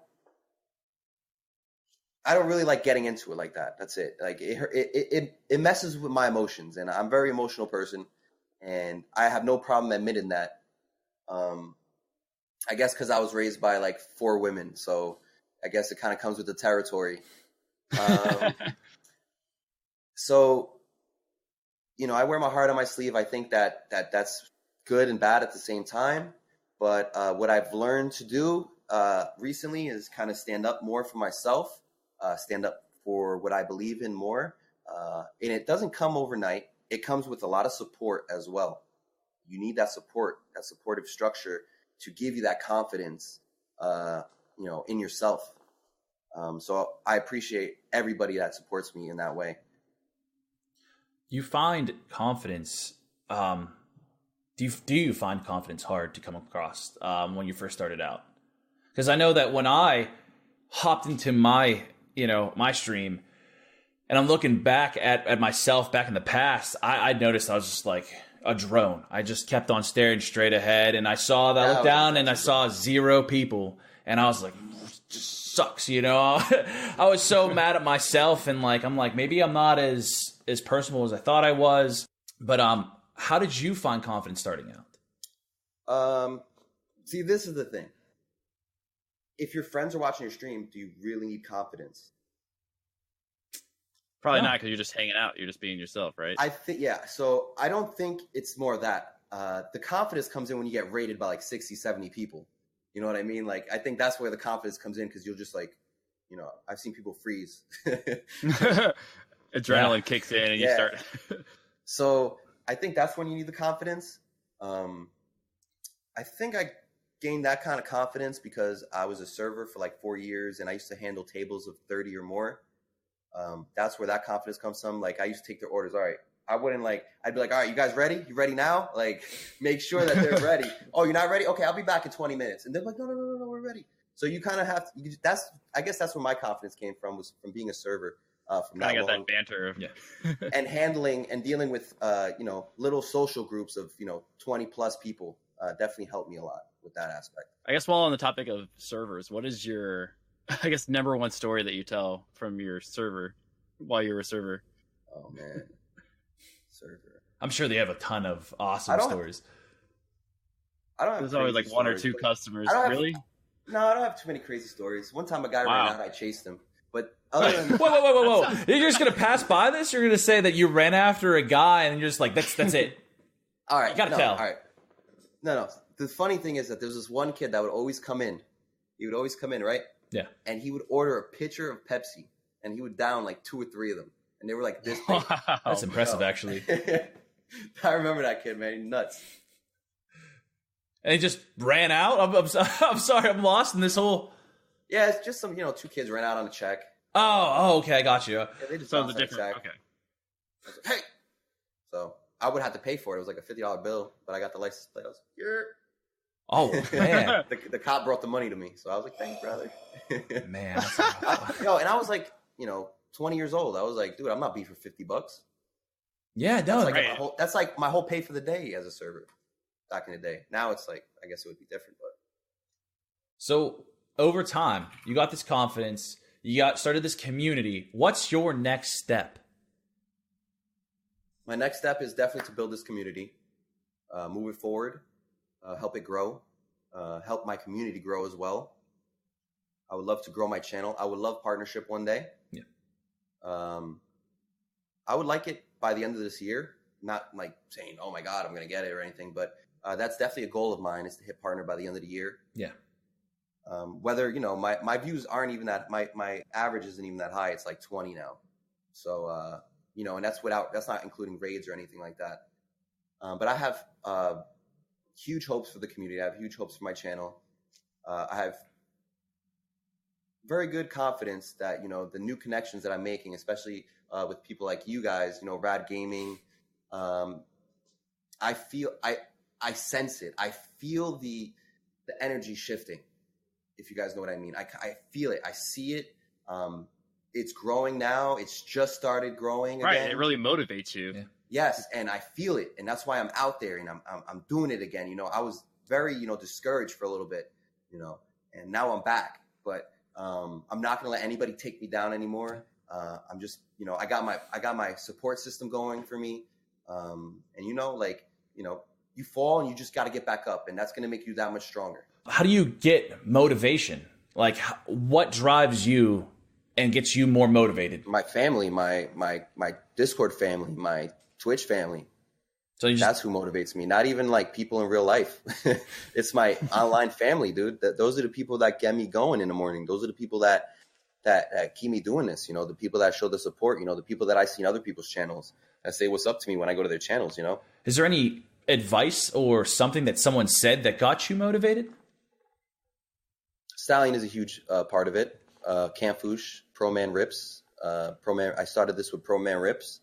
really like getting into it like that. That's it. Like it messes with my emotions, and I'm a very emotional person, and I have no problem admitting that. I guess because I was raised by like 4 women, so I guess it kind of comes with the territory. So, I wear my heart on my sleeve. I think that's good and bad at the same time. But what I've learned to do recently is kind of stand up more for myself, stand up for what I believe in more. And it doesn't come overnight. It comes with a lot of support as well. You need that support, that supportive structure to give you that confidence, in yourself. So I appreciate everybody that supports me in that way. You find confidence. Do you find confidence hard to come across when you first started out? Because I know that when I hopped into my stream, and I'm looking back at myself back in the past, I noticed I was just like a drone. I just kept on staring straight ahead, and I looked down and I saw 0 people, and I was like, just sucks, I was so mad at myself, and I'm like, maybe I'm not as personable as I thought I was. But how did you find confidence starting out? See, this is the thing. If your friends are watching your stream, do you really need confidence? Probably not, because you're just hanging out. You're just being yourself, right? I think, yeah. So I don't think it's more that. The confidence comes in when you get rated by like 60, 70 people. You know what I mean? Like, I think that's where the confidence comes in, because you'll just I've seen people freeze. Adrenaline kicks in and you start. So I think that's when you need the confidence. I think I gained that kind of confidence because I was a server for like 4 years, and I used to handle tables of 30 or more. That's where that confidence comes from. Like, I used to take their orders. All right. I'd be like, all right, you guys ready? You ready now? Like, make sure that they're ready. Oh, you're not ready? Okay, I'll be back in 20 minutes. And they're like, no, we're ready. So you kind of have to, I guess that's where my confidence came from, was from being a server. From that got that banter of, and handling and dealing with, little social groups of, 20 plus people, definitely helped me a lot with that aspect. I guess while on the topic of servers, what is your, number one story that you tell from your server while you were a server? Oh, man. Server. I'm sure they have a ton of awesome stories. I don't have There's always like one or two customers. Really? No, I don't have too many crazy stories. One time a guy ran out and I chased him. But other than whoa. You're just going to pass by this? You're going to say that you ran after a guy and you're just like, that's it. All right. You got to tell. All right. No. The funny thing is that there's this one kid that would always come in. He would always come in, right? Yeah. And he would order a pitcher of Pepsi, and he would down like 2 or 3 of them. And they were like this big. Wow. That's impressive, actually. I remember that kid, man. Nuts. And he just ran out? I'm sorry, I'm lost in this whole... Yeah, it's just some, 2 kids ran out on a check. Oh, okay, I got you. Yeah, they just sounds different. Okay. I was like, hey! So I would have to pay for it. It was like a $50 bill, but I got the license plate. I was like, yeah. Oh, man. The cop brought the money to me. So I was like, thanks, brother. Man. And I was like, 20 years old. I was like, dude, I'm not beat for $50. Yeah, no. That's like my whole pay for the day as a server back in the day. Now it's like, I guess it would be different, but. So over time, you got this confidence, started this community. What's your next step? My next step is definitely to build this community, move it forward, help it grow, help my community grow as well. I would love to grow my channel. I would love partnership one day. Yeah. I would like it by the end of this year, not like saying, oh my God, I'm going to get it or anything, but that's definitely a goal of mine, is to hit partner by the end of the year. Yeah. Whether, my views aren't even that, my average isn't even that high. It's like 20 now. So, and that's not including raids or anything like that. But I have huge hopes for the community. I have huge hopes for my channel. I have very good confidence that, the new connections that I'm making, especially with people like you guys, Rad Gaming, I sense it. I feel the energy shifting, if you guys know what I mean. I feel it. I see it. It's growing now. It's just started growing again. Right. It really motivates you. Yeah. Yes, and I feel it, and that's why I'm out there and I'm doing it again. I was very discouraged for a little bit, and now I'm back. But I'm not gonna let anybody take me down anymore. I'm just I got my support system going for me, and you fall and you just got to get back up, and that's gonna make you that much stronger. How do you get motivation? Like, what drives you and gets you more motivated? My family, my Discord family, my Twitch family. So that's who motivates me. Not even like people in real life. It's my online family, dude. Those are the people that get me going in the morning. Those are the people that keep me doing this. The people that show the support. The people that I see in other people's channels that say what's up to me when I go to their channels. Is there any advice or something that someone said that got you motivated? Stallion is a huge part of it. Campfoosh, Pro Man Rips. I started this with Pro Man Rips.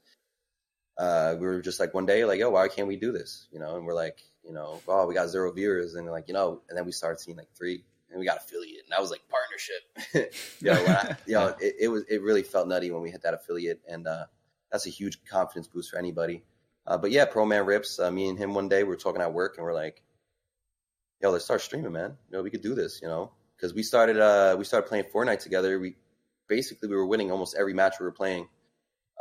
We were just like one day like, yo, why can't we do this? And we're like, oh, we got 0 viewers. And like, and then we started seeing like 3 and we got affiliate. And that was like partnership. It really felt nutty when we hit that affiliate. And that's a huge confidence boost for anybody. But yeah, Pro Man Rips, me and him one day, we were talking at work and we're like, yo, let's start streaming, man. We could do this, because we started playing Fortnite together. We were winning almost every match we were playing.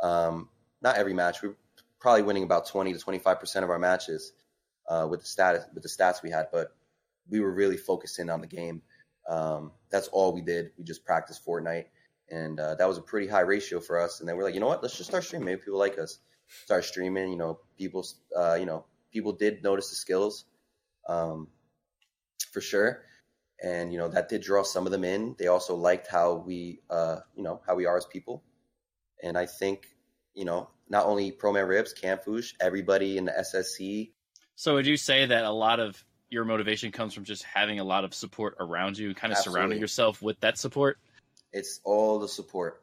Not every match. We were probably winning about 20 to 25% of our matches with the stats we had, but we were really focusing on the game. That's all we did. We just practiced Fortnite, and that was a pretty high ratio for us. And then we're like, you know what? Let's just start streaming. Maybe people like us. Start streaming. People did notice the skills, for sure. And, that did draw some of them in. They also liked how we are as people. And I think, not only Pro Man Rips, Campfoosh, everybody in the SSC. So would you say that a lot of your motivation comes from just having a lot of support around you, kind of surrounding yourself with that support? It's all the support.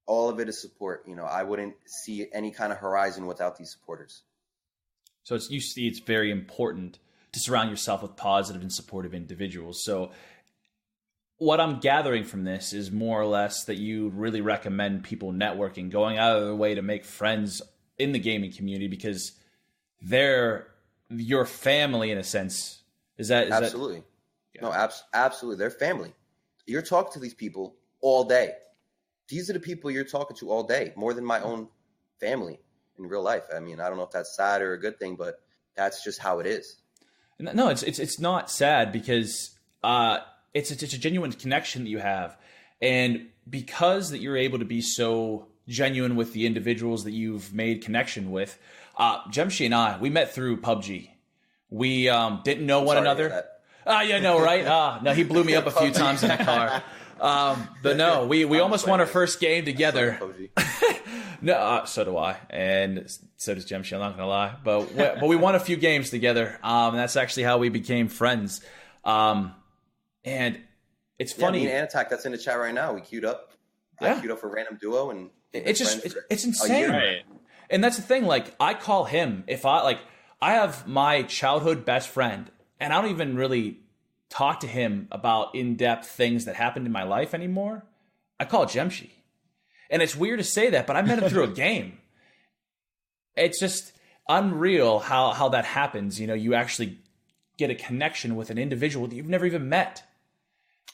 All of it is support. I wouldn't see any kind of horizon without these supporters. So you see it's very important to surround yourself with positive and supportive individuals. So what I'm gathering from this is more or less that you really recommend people networking, going out of their way to make friends in the gaming community because they're your family in a sense. Is that absolutely? Yeah. No, absolutely. They're family. You're talking to these people all day. These are the people you're talking to all day, more than my own family in real life. I mean, I don't know if that's sad or a good thing, but that's just how it is. No, it's not sad because it's a genuine connection that you have, and because that you're able to be so genuine with the individuals that you've made connection with. Jemshi and I, we met through PUBG. We didn't know one another. Yeah, no, right? No, he blew me up a few times in the car. But no, we almost won our first game together. No, so do I, and so does Jemshi. I'm not gonna lie, but we won a few games together. And that's actually how we became friends. And it's funny. Me and Attack, that's in the chat right now. We queued up. Yeah. I queued up for random duo, and it's insane. Right. And that's the thing. Like, I call him if I have my childhood best friend. and I don't even really talk to him about in-depth things that happened in my life anymore. I call Jemshi. And it's weird to say that, but I met him through a game. It's just unreal how that happens. You know, you actually get a connection with an individual that you've never even met.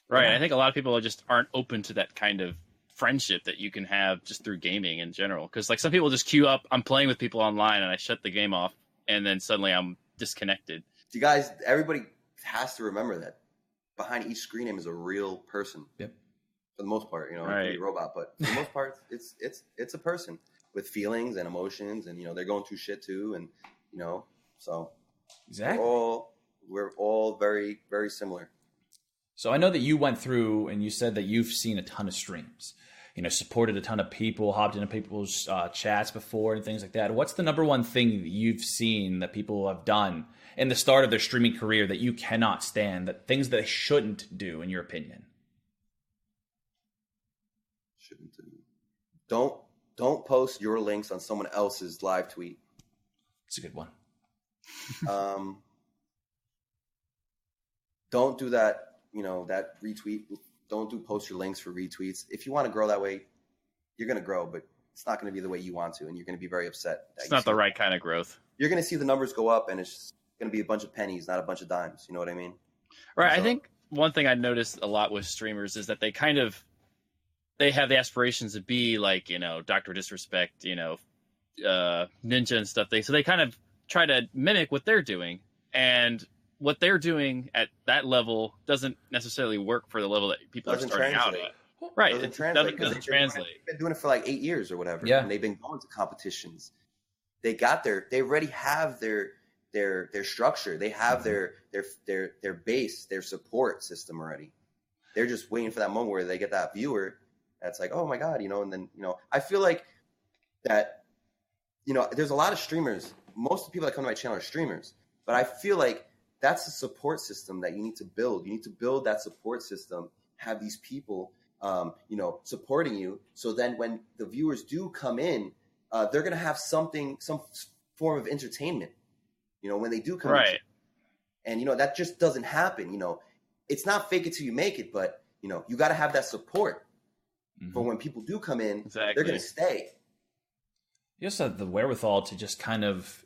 Right. Yeah. I think a lot of people just aren't open to that kind of friendship that you can have just through gaming in general. Because like some people just queue up, I'm playing with people online and I shut the game off and then suddenly I'm disconnected. You guys, everybody has to remember that behind each screen name is a real person. Yep. For the most part, you know, Right. it's a robot, but for the most part, it's a person with feelings and emotions, and you know they're going through shit too, and you know, so Exactly. we're all very, very similar. So I know that you went through and you said that you've seen a ton of streams, you know, supported a ton of people, hopped into people's chats before and things like that. What's the number one thing that you've seen that people have done in the start of their streaming career that you cannot stand, that things that they shouldn't do, in your opinion? Shouldn't do. Don't post your links on someone else's live tweet. It's a good one. Don't do that. You know, that retweet. Don't post your links for retweets. If you want to grow that way, you're going to grow, but it's not going to be the way you want to, and you're going to be very upset. It's not the right kind of growth. You're going to see the numbers go up, and it's going to be a bunch of pennies, not a bunch of dimes. You know what I mean? Right. So, I think one thing I noticed a lot with streamers is that they have the aspirations to be like, you know, Dr. Disrespect, you know, Ninja and stuff. So they kind of try to mimic what they're doing, and what they're doing at that level doesn't necessarily work for the level that people are starting out at. Right. It doesn't translate. They've been doing it for like 8 years or whatever. Yeah. And they've been going to competitions. They already have their structure. They have their base, their support system already. They're just waiting for that moment where they get that viewer that's like, oh my God, you know, and then, you know, I feel like that, you know, there's a lot of streamers. Most of the people that come to my channel are streamers, but I feel like that's a support system that you need to build. You need to build that support system, have these people, you know, supporting you. So then when the viewers do come in, they're going to have some form of entertainment, you know, when they do come in. Right. And, you know, that just doesn't happen. You know, it's not fake it till you make it, but, you know, you got to have that support for when people do come in. Exactly. They're going to stay. You also have the wherewithal to just kind of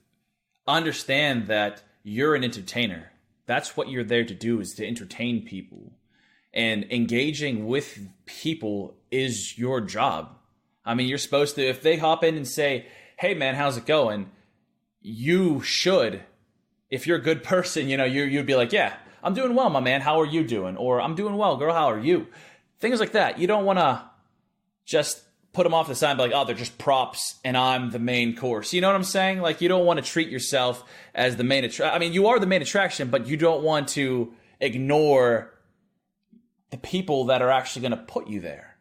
understand that you're an entertainer. That's what you're there to do, is to entertain people. And engaging with people is your job. I mean, you're supposed to, if they hop in and say, hey man, how's it going? You should, if you're a good person, you know, you'd be like, yeah, I'm doing well, my man. How are you doing? Or I'm doing well, girl. How are you? Things like that. You don't want to just put them off the side and be like, oh, they're just props and I'm the main course. You know what I'm saying? Like, you don't want to treat yourself as the main attraction. I mean, you are the main attraction, but you don't want to ignore the people that are actually going to put you there.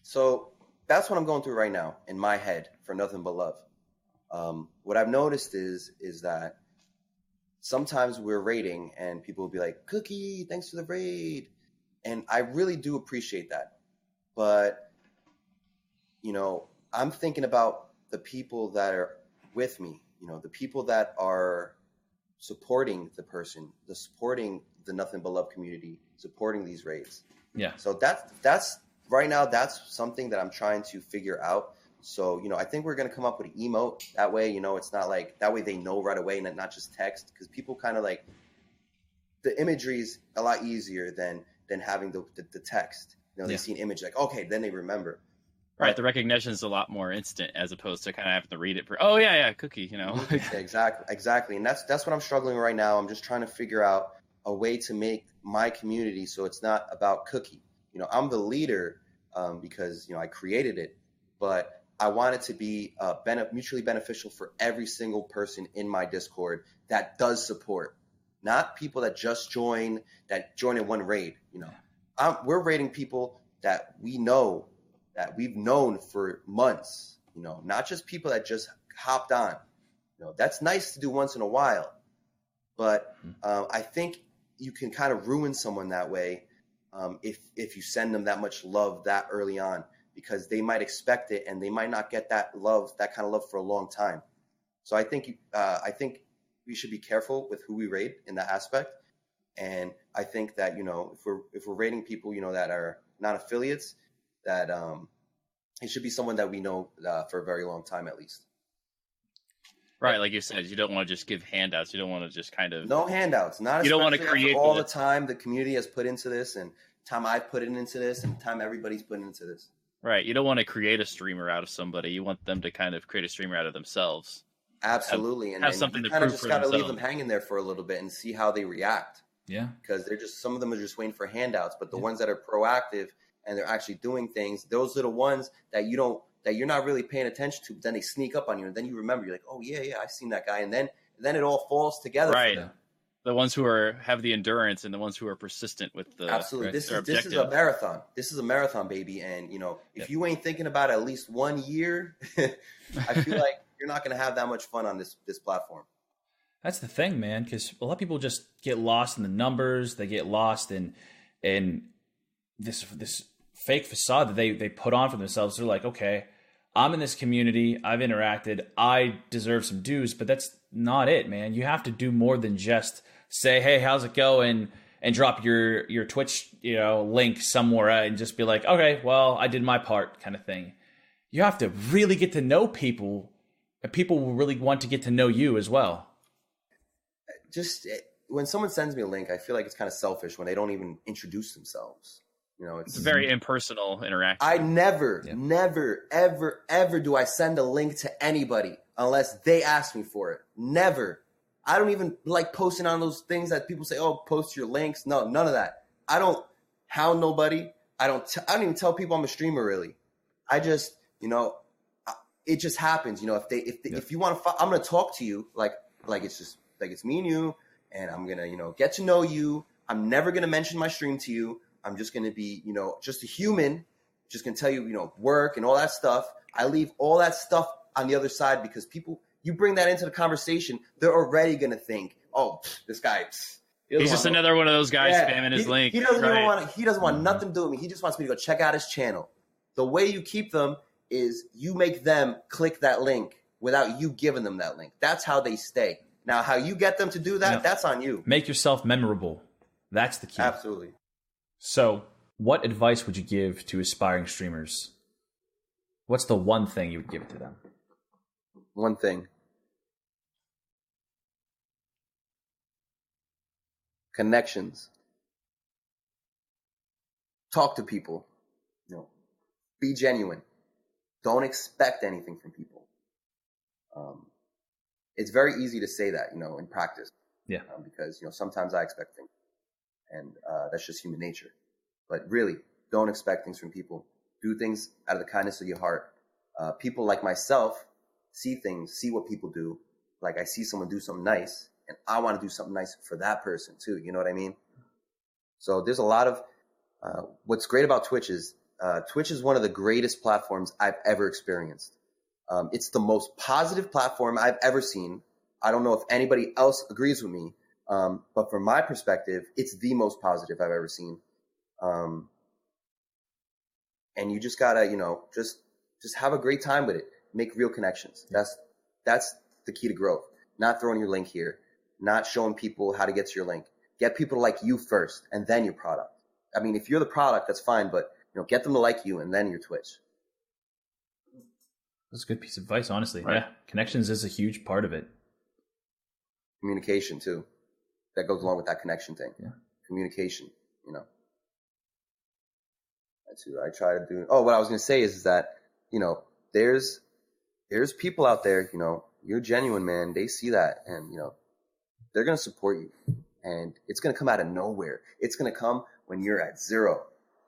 So that's what I'm going through right now in my head for Nothing But Love. What I've noticed is that sometimes we're raiding and people will be like, Cookie, thanks for the raid. And I really do appreciate that. But, you know, I'm thinking about the people that are with me, you know, the people that are supporting the person, supporting the Nothing But Love community, supporting these raids. Yeah. So that's right now, that's something that I'm trying to figure out. So, you know, I think we're going to come up with an emote. That way, you know, it's not like, that way they know right away and not just text. Because people kind of like, the imagery is a lot easier than having the text. You know, they see an image like, okay, then they remember. Right, the recognition is a lot more instant as opposed to kind of having to read it for, oh yeah, Cookie, you know. Exactly. And that's what I'm struggling with right now. I'm just trying to figure out a way to make my community so it's not about Cookie. You know, I'm the leader because, you know, I created it, but I want it to be mutually beneficial for every single person in my Discord that does support, not people that just join in one raid. You know, we're raiding people that we know, that we've known for months, you know, not just people that just hopped on. You know, that's nice to do once in a while, but I think you can kind of ruin someone that way if you send them that much love that early on, because they might expect it and they might not get that kind of love for a long time. So I think we should be careful with who we raid in that aspect. And I think that, if we're rating people, that are not affiliates, that it should be someone that we know for a very long time at least. Right, like you said, you don't want to just give handouts. You don't want to just kind of no handouts. Not you don't want to create all the time the community has put into this, and time I've put into this, and time everybody's putting into this. Right, you don't want to create a streamer out of somebody. You want them to kind of create a streamer out of themselves. Absolutely, have something you to prove for themselves. Kind of just got to leave them hanging there for a little bit and see how they react. Yeah, because some of them are just waiting for handouts, but the ones that are proactive and they're actually doing things, those are the ones that you're not really paying attention to, but then they sneak up on you, and then you remember, you're like, oh yeah, I've seen that guy, and then it all falls together. Right. For them. The ones who have the endurance and the ones who are persistent with the absolutely. This is a marathon. This is a marathon, baby. And if you ain't thinking about at least 1 year, I feel like you're not going to have that much fun on this platform. That's the thing, man, because a lot of people just get lost in the numbers. They get lost in this fake facade that they put on for themselves. They're like, okay, I'm in this community. I've interacted. I deserve some dues, but that's not it, man. You have to do more than just say, hey, how's it going? And drop your Twitch, link somewhere and just be like, okay, well, I did my part kind of thing. You have to really get to know people, and people will really want to get to know you as well. Just when someone sends me a link, I feel like it's kind of selfish when they don't even introduce themselves. It's a very impersonal interaction. I never, ever do I send a link to anybody unless they ask me for it. Never. I don't even like posting on those things that people say, oh, post your links. No, none of that. I don't hound nobody. I don't even tell people I'm a streamer, really. I just, it just happens. If you want to, I'm going to talk to you like it's me and you, and I'm going to, get to know you. I'm never going to mention my stream to you. I'm just going to be, just a human, just going to tell you, work and all that stuff. I leave all that stuff on the other side because people, you bring that into the conversation, they're already going to think, oh, this guy. He's just another one of those guys spamming his link. He doesn't want nothing to do with me. He just wants me to go check out his channel. The way you keep them is you make them click that link without you giving them that link. That's how they stay. Now, how you get them to do that, that's on you. Make yourself memorable. That's the key. Absolutely. So, what advice would you give to aspiring streamers? What's the one thing you would give to them? One thing. Connections. Talk to people. Be genuine. Don't expect anything from people. It's very easy to say that, in practice. Yeah. Because, sometimes I expect things. And that's just human nature. But really, don't expect things from people. Do things out of the kindness of your heart. People like myself see what people do. Like I see someone do something nice, and I want to do something nice for that person too. You know what I mean? So there's a lot of what's great about Twitch is one of the greatest platforms I've ever experienced. It's the most positive platform I've ever seen. I don't know if anybody else agrees with me. But from my perspective, it's the most positive I've ever seen. And you just gotta, just have a great time with it. Make real connections. That's the key to growth. Not throwing your link here, not showing people how to get to your link. Get people to like you first and then your product. I mean, if you're the product, that's fine, but get them to like you and then your Twitch. That's a good piece of advice, honestly. Right. Yeah. Connections is a huge part of it. Communication too. That goes along with that connection thing. Yeah. Communication, That's what I try to do. Oh, what I was going to say is that, there's people out there, you're genuine, man. They see that and, they're going to support you. And it's going to come out of nowhere. It's going to come when you're at 0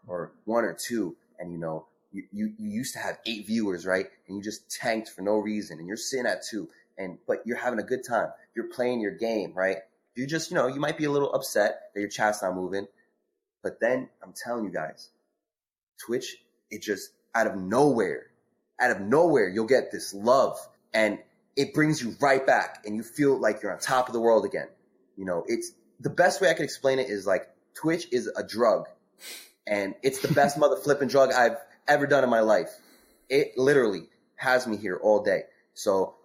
or 1 or 2 and, you used to have 8 viewers, right? And you just tanked for no reason and you're sitting at 2 but you're having a good time. You're playing your game, right? You just, you might be a little upset that your chat's not moving. But then I'm telling you guys, Twitch, it just out of nowhere, you'll get this love and it brings you right back and you feel like you're on top of the world again. It's the best way I could explain it is like Twitch is a drug and it's the best mother flipping drug I've ever done in my life. It literally has me here all day. So,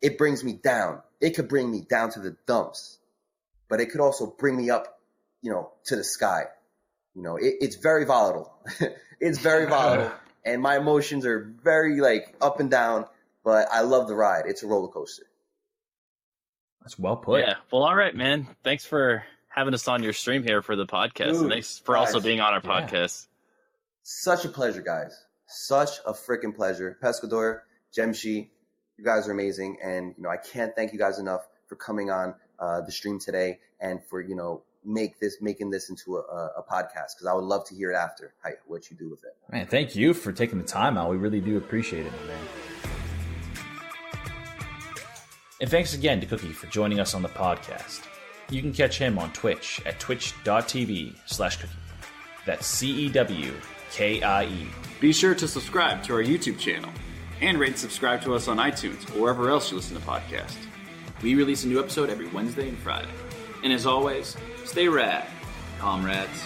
it brings me down. It could bring me down to the dumps. but it could also bring me up, you know, to the sky. You know, it's very volatile. It's very volatile, and my emotions are very like up and down. But I love the ride. It's a roller coaster. That's well put. Yeah. Well, all right, man. Thanks for having us on your stream here for the podcast. Dude, and thanks for also being on our podcast. Such a pleasure, guys. Such a freaking pleasure. Pescador, Jemshi, you guys are amazing, and you know I can't thank you guys enough for coming on the stream today and for making this into a podcast, because I would love to hear it after what you do with it. Man, thank you for taking the time out. We really do appreciate it, man. And thanks again to Cookie for joining us on the podcast. You can catch him on Twitch at twitch.tv/Cookie. That's CEWKIE. Be sure to subscribe to our YouTube channel and rate and subscribe to us on iTunes or wherever else you listen to podcasts. We release a new episode every Wednesday and Friday. And as always, stay rad, comrades.